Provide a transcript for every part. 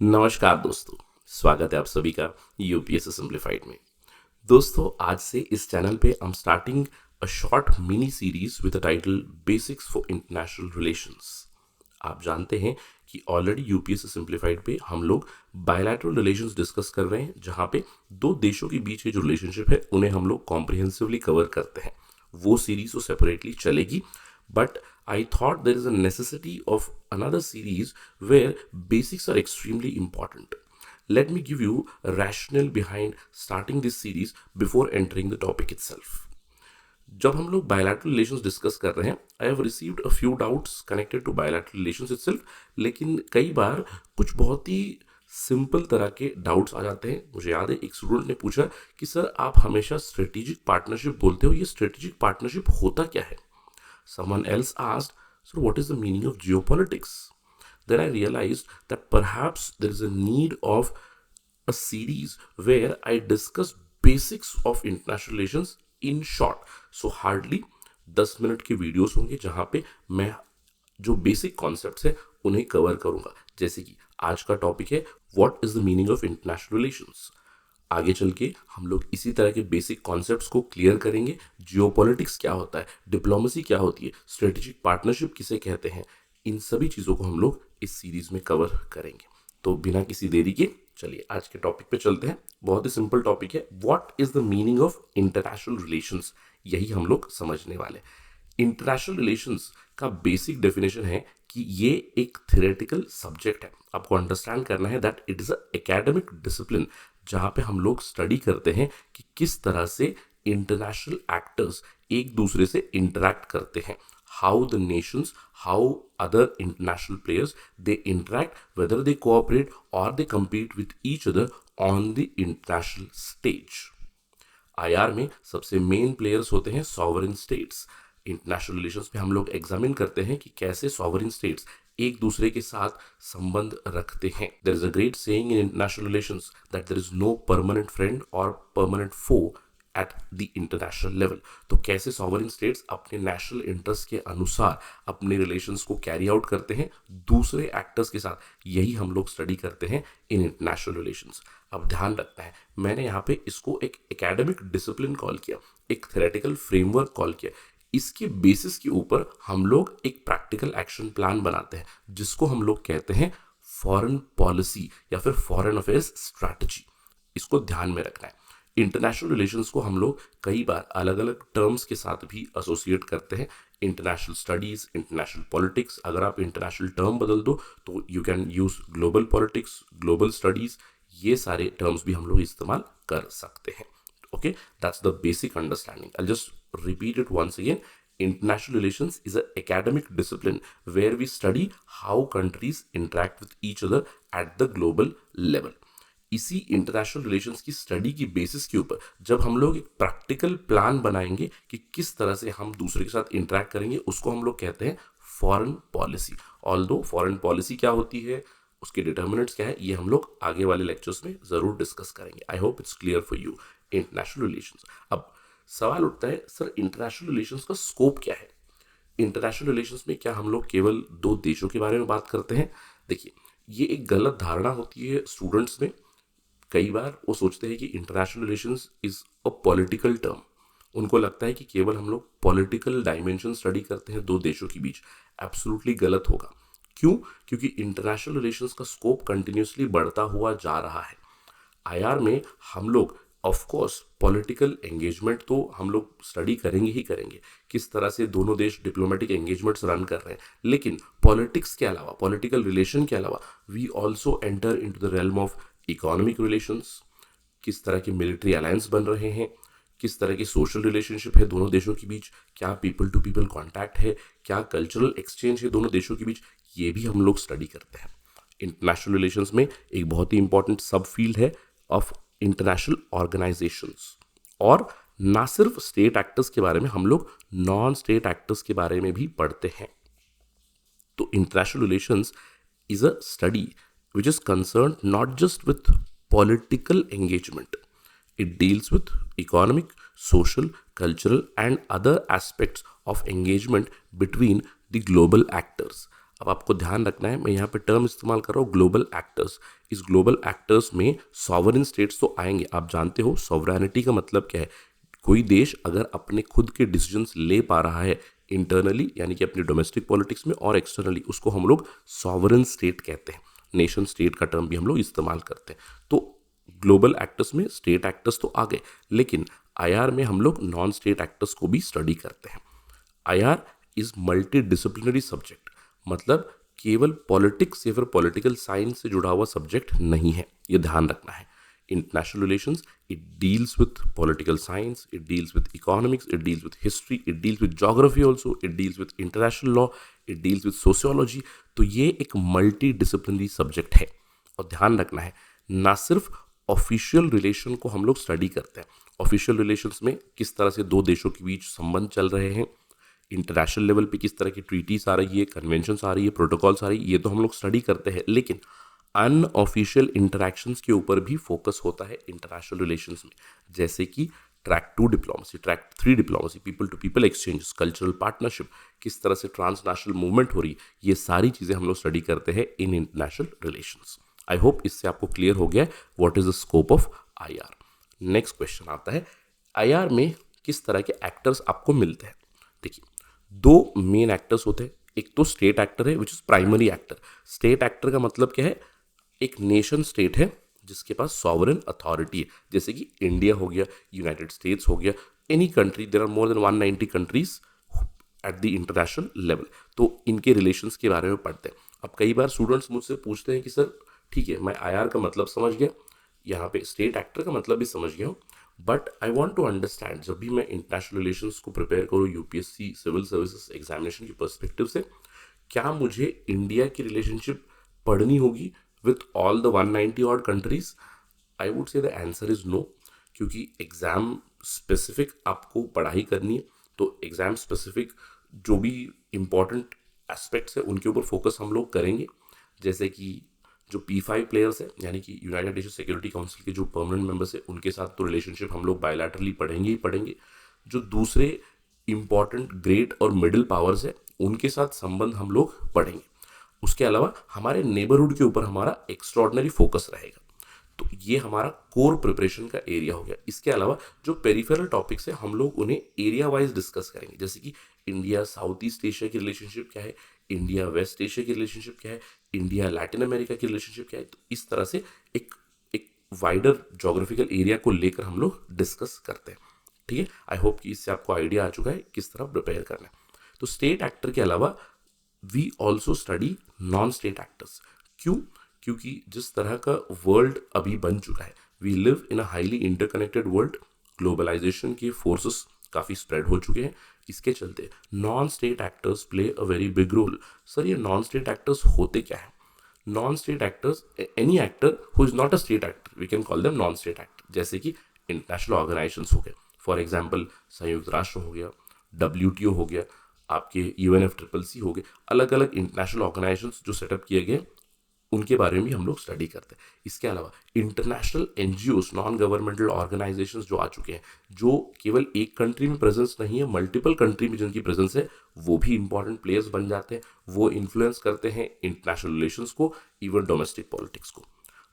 नमस्कार दोस्तों, स्वागत है आप सभी का यूपीएससी सिंप्लीफाइड में। दोस्तों, आज से इस चैनल पे I am starting a short mini series with the title basics for international relations. आप जानते हैं कि ऑलरेडी यूपीएससी सिंप्लीफाइड पे हम लोग बायलैटरल रिलेशंस डिस्कस कर रहे हैं, जहां पे दो देशों के बीच के जो रिलेशनशिप है उन्हें हम लोग कॉम्प्रिहेंसिवली कवर करते हैं। वो सीरीज तो सेपरेटली चलेगी, but I thought there is a necessity of another series where basics are extremely important. Let me give you a rationale behind starting this series before entering the topic itself. जब हम लोग bilateral relations discuss कर रहे हैं, I have received a few doubts connected to bilateral relations itself, लेकिन कई बार कुछ बहुत ही सिंपल तरह के डाउट्स आ जाते हैं। मुझे याद है एक स्टूडेंट ने पूछा कि सर आप हमेशा स्ट्रेटेजिक पार्टनरशिप बोलते हो, ये स्ट्रेटेजिक पार्टनरशिप होता क्या है? Someone else asked, so what is the meaning of geopolitics? Then I realized that perhaps there is a need of a series where I discuss basics of international relations in short. So hardly 10 minute के videos होंगे जहां पे मैं जो basic concepts हैं उन्हें cover करूंगा। जैसे कि आज का टॉपिक है what is the meaning of international relations. आगे चल के हम लोग इसी तरह के बेसिक कॉन्सेप्ट्स को क्लियर करेंगे। जियोपॉलिटिक्स क्या होता है, डिप्लोमेसी क्या होती है, स्ट्रेटेजिक पार्टनरशिप किसे कहते हैं, इन सभी चीज़ों को हम लोग इस सीरीज में कवर करेंगे। तो बिना किसी देरी के चलिए आज के टॉपिक पे चलते हैं। बहुत ही सिंपल टॉपिक है, what is the meaning of international relations, यही हम लोग समझने वाले। इंटरनेशनल रिलेशंस का बेसिक डेफिनेशन है कि ये एक थ्योरेटिकल सब्जेक्ट है। आपको अंडरस्टैंड करना है that it is a academic discipline, जहां पे हम लोग स्टडी करते हैं कि किस तरह से इंटरनेशनल एक्टर्स एक दूसरे से इंटरैक्ट करते हैं, how the Nations, how other international players they interact, whether they cooperate और दे compete with each other on the international stage. IR में सबसे मेन प्लेयर्स होते हैं सॉवरेन स्टेट्स। इंटरनेशनल रिलेशंस में हम लोग एग्जामिन करते हैं कि कैसे सॉवरेन स्टेट्स एक दूसरे के साथ संबंध रखते हैं। There is a great saying in international relations that there is no permanent friend or permanent foe at the international level. तो कैसे सॉवरेन स्टेट्स अपने नेशनल इंटरेस्ट के अनुसार अपने रिलेशंस को कैरी आउट करते हैं दूसरे एक्टर्स के साथ, यही हम लोग स्टडी करते हैं इन इंटरनेशनल रिलेशंस। अब ध्यान रखना है, मैंने यहाँ पे इसको एक एकेडमिक डिसिप्लिन कॉल किया, एक थ्योरेटिकल फ्रेमवर्क कॉल किया। इसके बेसिस के ऊपर हम लोग एक प्रैक्टिकल एक्शन प्लान बनाते हैं, जिसको हम लोग कहते हैं फॉरेन पॉलिसी या फिर फॉरेन अफेयर्स स्ट्रैटेजी। इसको ध्यान में रखना है। इंटरनेशनल रिलेशंस को हम लोग कई बार अलग अलग टर्म्स के साथ भी एसोसिएट करते हैं। इंटरनेशनल स्टडीज, इंटरनेशनल पॉलिटिक्स, अगर आप इंटरनेशनल टर्म बदल दो तो you can use global politics, global studies, ये सारे टर्म्स भी हम लोग इस्तेमाल कर सकते हैं। Okay, that's the basic understanding. I'll just repeat it once again. International relations is an academic discipline where we study how countries interact with each other at the global level. इसी international relations की study की basis के ऊपर जब हम लोग एक practical plan बनाएंगे कि किस तरह से हम दूसरे के साथ इंटरेक्ट करेंगे, उसको हम लोग कहते हैं foreign policy. Although foreign policy क्या होती है, उसके डिटर्मिनेंट्स क्या है, ये हम लोग आगे वाले लेक्चर्स में जरूर डिस्कस करेंगे। I hope it's clear for you international relations. अब सवाल उठता है, सर इंटरनेशनल रिलेशंस का स्कोप क्या है? इंटरनेशनल रिलेशंस में क्या हम लोग केवल दो देशों के बारे में बात करते हैं? देखिए, ये एक गलत धारणा होती है स्टूडेंट्स में। कई बार वो सोचते हैं कि international relations is a political term. उनको लगता है कि केवल हम लोग पॉलिटिकल डायमेंशन स्टडी करते हैं दो देशों के बीच। एब्सोल्युटली गलत होगा। क्यों? क्योंकि इंटरनेशनल रिलेशंस का स्कोप कंटिन्यूसली बढ़ता हुआ जा रहा है। आईआर में हम लोग ऑफ कोर्स पॉलिटिकल एंगेजमेंट तो हम लोग स्टडी करेंगे ही करेंगे, किस तरह से दोनों देश डिप्लोमेटिक एंगेजमेंट्स रन कर रहे हैं, लेकिन पॉलिटिक्स के अलावा, पॉलिटिकल रिलेशन के अलावा we also enter into the realm of economic relations. किस तरह के मिलिट्री अलायंस बन रहे हैं, किस तरह की सोशल रिलेशनशिप है दोनों देशों के बीच, क्या पीपल टू पीपल कॉन्टैक्ट है, क्या कल्चरल एक्सचेंज है दोनों देशों के बीच, ये भी हम लोग स्टडी करते हैं। इंटरनेशनल रिलेशंस में एक बहुत ही इंपॉर्टेंट सब फील्ड है ऑफ इंटरनेशनल ऑर्गेनाइजेशंस। और ना सिर्फ स्टेट एक्टर्स के बारे में, हम लोग नॉन स्टेट एक्टर्स के बारे में भी पढ़ते हैं। तो international relations is a study which is concerned not just with political engagement. It deals with economic, social, cultural and other aspects of engagement between the global actors. अब आपको ध्यान रखना है, मैं यहाँ पे टर्म इस्तेमाल कर रहा हूँ ग्लोबल एक्टर्स। इस ग्लोबल एक्टर्स में सॉवरेन स्टेट्स तो आएंगे। आप जानते हो सॉवरेनिटी का मतलब क्या है। कोई देश अगर अपने खुद के डिसीजंस ले पा रहा है इंटरनली, यानी कि अपनी डोमेस्टिक पॉलिटिक्स में और एक्सटर्नली, उसको हम लोग सॉवरेन स्टेट कहते हैं। नेशन स्टेट का टर्म भी हम लोग इस्तेमाल करते हैं। तो ग्लोबल एक्टर्स में स्टेट एक्टर्स तो आ गए, लेकिन आईआर में हम लोग नॉन स्टेट एक्टर्स को भी स्टडी करते हैं। IR is multi disciplinary subject, मतलब केवल पॉलिटिक्स या फिर पॉलिटिकल साइंस से जुड़ा हुआ सब्जेक्ट नहीं है, ये ध्यान रखना है। International relations, it deals with political science, it deals with economics, it deals with history, it deals with geography also, it deals with international law, it deals with sociology। तो ये एक मल्टी डिसिप्लिनरी सब्जेक्ट है। और ध्यान रखना है, ना सिर्फ ऑफिशियल रिलेशन को हम लोग स्टडी करते हैं। ऑफिशियल रिलेशंस में किस तरह से दो देशों के बीच संबंध चल रहे हैं, इंटरनेशनल लेवल पे किस तरह की ट्रीटीज आ रही है, कन्वेंशंस आ रही है, प्रोटोकॉल्स आ रही है, ये तो हम लोग स्टडी करते हैं। लेकिन अनऑफिशियल इंटरैक्शंस के ऊपर भी फोकस होता है इंटरनेशनल रिलेशंस में, जैसे कि track 2 diplomacy, track 3 diplomacy, people to people exchange, cultural partnership, किस तरह से ट्रांसनेशनल मूवमेंट हो रही है, ये सारी चीज़ें हम लोग स्टडी करते हैं इन इंटरनेशनल रिलेशंस। आई होप इससे आपको क्लियर हो गया है what is the scope of IR. Next question आता है, आईआर में किस तरह के एक्टर्स आपको मिलते हैं। देखिए, दो मेन एक्टर्स होते हैं। एक तो स्टेट एक्टर है which is primary actor. State actor का मतलब क्या है, एक नेशन स्टेट है जिसके पास सॉवरेन अथॉरिटी है, जैसे कि इंडिया हो गया, यूनाइटेड स्टेट्स हो गया, any country, there are more than 190 countries at the international level. तो इनके रिलेशंस के बारे में पढ़ते हैं। अब कई बार स्टूडेंट्स मुझसे पूछते हैं कि सर ठीक है, मैं आईआर का मतलब समझ गया, यहाँ पे स्टेट एक्टर का मतलब भी समझ गया हूँ, but I want to understand, जब भी मैं इंटरनेशनल रिलेशंस को प्रिपेयर करूँ यूपीएससी सिविल सर्विसेज एग्जामिनेशन की पर्सपेक्टिव से, क्या मुझे इंडिया की रिलेशनशिप पढ़नी होगी with all the 190 odd countries? I would say the answer is no, क्योंकि एग्ज़ाम स्पेसिफिक आपको पढ़ाई करनी है। तो एग्ज़ाम स्पेसिफिक जो भी इम्पोर्टेंट एस्पेक्ट्स है उनके ऊपर फोकस हम लोग करेंगे, जैसे कि जो P5 प्लेयर्स है, यानी कि यूनाइटेड नेशन सिक्योरिटी काउंसिल के जो परमानेंट मेंबर्स है, उनके साथ तो रिलेशनशिप हम लोग बायलैटरली पढ़ेंगे ही पढ़ेंगे। जो दूसरे इम्पॉर्टेंट ग्रेट और मिडिल पावर्स है उनके साथ संबंध हम लोग पढ़ेंगे। उसके अलावा हमारे नेबरहुड के ऊपर हमारा एक्स्ट्रॉर्डनरी फोकस रहेगा। तो ये हमारा कोर प्रिपरेशन का एरिया हो गया। इसके अलावा जो पेरिफेरल टॉपिक्स है हम लोग उन्हें एरिया वाइज डिस्कस करेंगे, जैसे कि इंडिया साउथ ईस्ट एशिया की रिलेशनशिप क्या है, इंडिया वेस्ट एशिया की रिलेशनशिप क्या है, इंडिया लैटिन अमेरिका की रिलेशनशिप क्या है। तो इस तरह से एक एक वाइडर जोग्राफिकल एरिया को लेकर हम लोग डिस्कस करते हैं। ठीक है, आई होप कि इससे आपको आइडिया आ चुका है किस तरह प्रिपेयर करना है। तो स्टेट एक्टर के अलावा we also study non state actors. क्यों? क्योंकि जिस तरह का वर्ल्ड अभी बन चुका है, we live in a highly interconnected world, globalisation के फोर्सेस काफ़ी स्प्रेड हो चुके हैं। इसके चलते non state actors play a very big role. Sir ये नॉन स्टेट एक्टर्स होते क्या है? Non state actors, any actor who is not a state actor, we can call them non state actor. जैसे कि इंटरनेशनल ऑर्गेनाइजेशंस हो गए, for example संयुक्त राष्ट्र हो गया, WTO हो गया, आपके UNFCCC हो गए, अलग अलग इंटरनेशनल ऑर्गेनाइजेशंस जो सेटअप किए गए उनके बारे में भी हम लोग स्टडी करते हैं। इसके अलावा international NGOs, non governmental organisations जो आ चुके हैं, जो केवल एक कंट्री में प्रेजेंस नहीं है, मल्टीपल कंट्री में जिनकी प्रेजेंस है, वो भी इंपॉर्टेंट प्लेयर्स बन जाते हैं। वो इन्फ्लुएंस करते हैं इंटरनेशनल रिलेशंस को, इवन डोमेस्टिक पॉलिटिक्स को।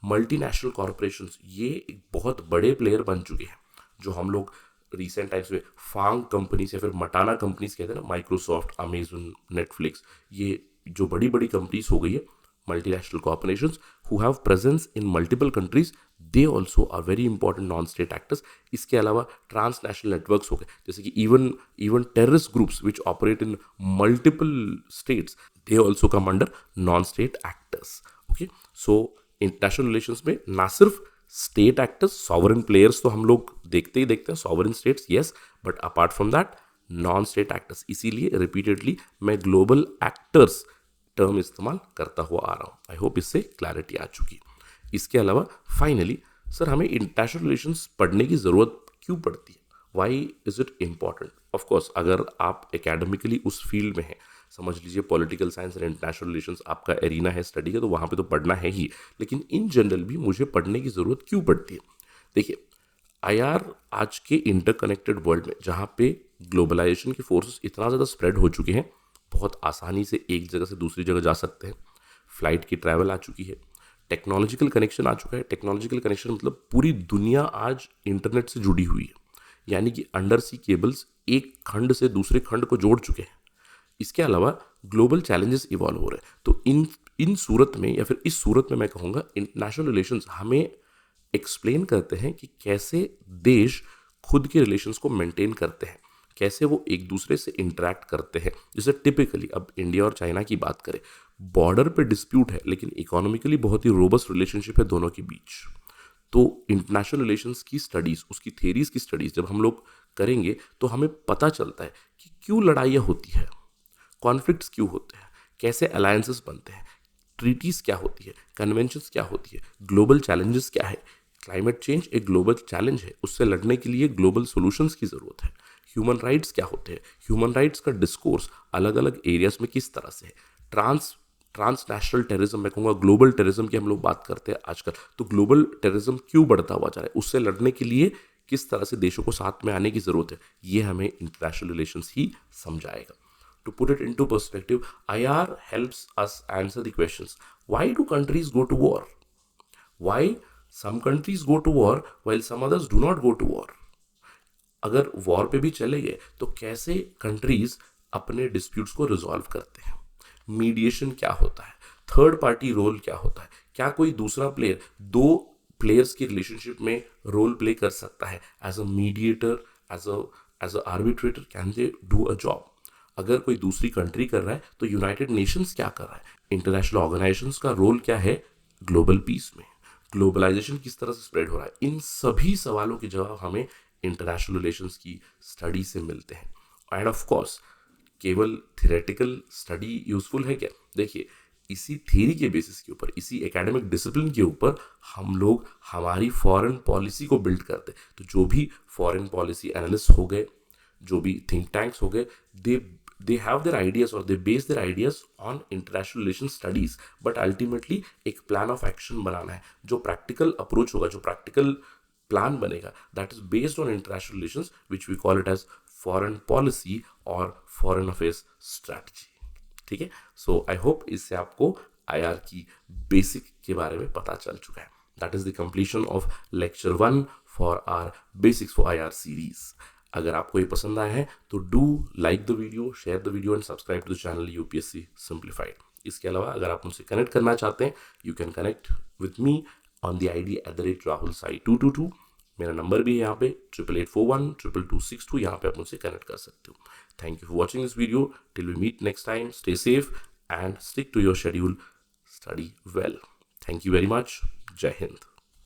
मल्टीनेशनल कॉरपोरेशंस ये एक बहुत बड़े प्लेयर बन चुके हैं, जो हम लोग रिसेंट टाइम्स में फांग कंपनीज या फिर मटाना कंपनीज कहते हैं ना, माइक्रोसॉफ्ट, अमेजन, नेटफ्लिक्स, ये जो बड़ी बड़ी कंपनीज हो गई है, multinational corporations who have presence in multiple countries, they also are very important non state actors. इसके अलावा ट्रांसनेशनल नेटवर्क्स हो गए, जैसे कि even terrorist groups which operate in multiple states, they also come under non state actors. Okay, so international relations में ना सिर्फ state actors, sovereign players तो हम लोग देखते ही देखते हैं, sovereign states yes, but apart from that non state actors. इसीलिए रिपीटेडली मैं ग्लोबल एक्टर्स टर्म इस्तेमाल करता हुआ आ रहा हूँ। आई होप इससे क्लैरिटी आ चुकी। इसके अलावा फाइनली सर हमें इंटरनेशनल रिलेशंस पढ़ने की ज़रूरत क्यों पड़ती है? Why is it important? Of course अगर आप एकेडमिकली उस फील्ड में हैं, समझ लीजिए political science and international relations आपका एरिना है स्टडी का, तो वहाँ पे तो पढ़ना है ही, लेकिन इन जनरल भी मुझे पढ़ने की ज़रूरत क्यों पड़ती है? देखिए, आईआर आज के इंटरकनेक्टेड वर्ल्ड में, जहाँ पे ग्लोबलाइजेशन के फोर्सेस इतना ज़्यादा स्प्रेड हो चुके हैं, बहुत आसानी से एक जगह से दूसरी जगह जा सकते हैं। फ्लाइट की ट्रैवल आ चुकी है, टेक्नोलॉजिकल कनेक्शन आ चुका है। टेक्नोलॉजिकल कनेक्शन मतलब पूरी दुनिया आज इंटरनेट से जुड़ी हुई है, यानी कि अंडर सी केबल्स एक खंड से दूसरे खंड को जोड़ चुके हैं। इसके अलावा ग्लोबल चैलेंजेस इवॉल्व हो रहे हैं। तो इन सूरत में, या फिर इस सूरत में मैं कहूँगा, इंटरनेशनल रिलेशंस हमें एक्सप्लेन करते हैं कि कैसे देश खुद के रिलेशंस को मेंटेन करते हैं, कैसे वो एक दूसरे से इंटरेक्ट करते हैं। जैसे टिपिकली अब इंडिया और चाइना की बात करें, बॉर्डर पे डिस्प्यूट है लेकिन इकोनॉमिकली बहुत ही रोबस्ट रिलेशनशिप है दोनों के बीच। तो इंटरनेशनल रिलेशंस की स्टडीज़, उसकी थेरीज की स्टडीज़ जब हम लोग करेंगे तो हमें पता चलता है कि क्यों लड़ाइयाँ होती है, कॉन्फ्लिक्ट्स क्यों होते हैं, कैसे अलायंसेस बनते हैं, ट्रीटीज़ क्या होती है, कन्वेंशंस क्या होती है, ग्लोबल चैलेंजेस क्या है। क्लाइमेट चेंज एक ग्लोबल चैलेंज है, उससे लड़ने के लिए ग्लोबल सॉल्यूशंस की ज़रूरत है। ह्यूमन राइट्स क्या होते हैं, ह्यूमन राइट्स का डिस्कोर्स अलग अलग एरियाज में किस तरह से है। ट्रांसनेशनल टेररिज्म, मैं कहूँगा ग्लोबल टेररिज्म की हम लोग बात करते हैं आजकल, तो ग्लोबल टेररिज्म क्यों बढ़ता हुआ जा रहा है, उससे लड़ने के लिए किस तरह से देशों को साथ में आने की ज़रूरत है, ये हमें इंटरनेशनल रिलेशंस ही समझाएगा। To put it into perspective, IR helps us answer the questions. Why do countries go to war? Why some countries go to war while some others do not go to war? अगर war पे भी चले गए तो कैसे countries अपने disputes को resolve करते हैं, मीडिएशन क्या होता है, थर्ड पार्टी रोल क्या होता है, क्या कोई दूसरा प्लेयर दो प्लेयर्स की रिलेशनशिप में रोल प्ले कर सकता है as a mediator, as an arbitrator, can they do a job. अगर कोई दूसरी कंट्री कर रहा है तो यूनाइटेड नेशंस क्या कर रहा है, इंटरनेशनल ऑर्गेनाइजेशंस का रोल क्या है ग्लोबल पीस में, ग्लोबलाइजेशन किस तरह से स्प्रेड हो रहा है। इन सभी सवालों के जवाब हमें इंटरनेशनल रिलेशंस की स्टडी से मिलते हैं। एंड ऑफ कोर्स केवल थियोरेटिकल स्टडी यूजफुल है क्या? देखिए, इसी थ्योरी के बेसिस के ऊपर, इसी एकेडमिक डिसिप्लिन के ऊपर हम लोग हमारी फॉरेन पॉलिसी को बिल्ड करते हैं। तो जो भी फॉरेन पॉलिसी एनालिस्ट हो गए, जो भी थिंक टैंक्स हो गए, they have their ideas or they base their ideas on international relations studies, but ultimately एक plan of action बनाना है, जो practical approach होगा, जो practical plan बनेगा, that is based on international relations, which we call it as foreign policy or foreign affairs strategy। ठीक है, so I hope इससे आपको IR की बेसिक के बारे में पता चल चुका है। That is the completion of lecture 1 for our basics for IR series। अगर आपको ये पसंद आया है तो do like the video, share the video and subscribe to the channel UPSC simplified. इसके अलावा अगर आप मुझसे कनेक्ट करना चाहते हैं, you can connect with me on the ID @rahulsai222। मेरा नंबर भी है यहाँ पे 8881222262, यहाँ पे आप मुझसे कनेक्ट कर सकते हो। Thank you for watching this video. Till we meet next time, stay safe and stick to your schedule, study well. Thank you very much. जय हिंद।